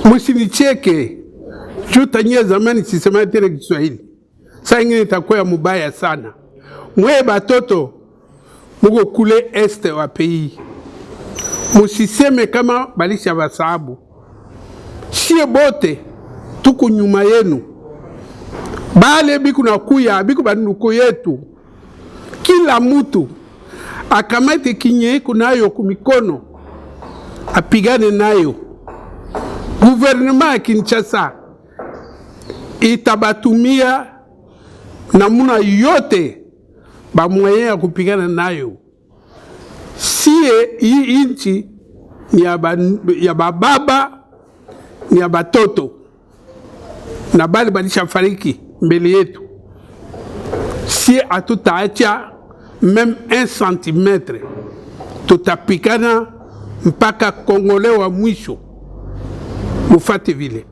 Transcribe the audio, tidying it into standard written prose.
Msinicheke. Jutanyia zamani sisema tena Kiswahili. Saa ingine itakuwa mubaya sana. Mwe batoto muko kule este wa pays. Musiseme kama balisha basabu. Shie bote tuku nyuma yenu. Bale biku na kuya, biku banuko yetu. Kila mtu akamate kinye kunayo kumikono. Apigane nayo. Gouvernement ya Kinshasa itabatumia namuna yote ba moyen ya kupigana nayo. Sie hii nchi ni ya baba ni ya batoto na bali balisha fariki mbele yetu. Sie atutaacha même 1 centimetre, tutapigana mpaka Kongole wa mwisho. Mufate vile.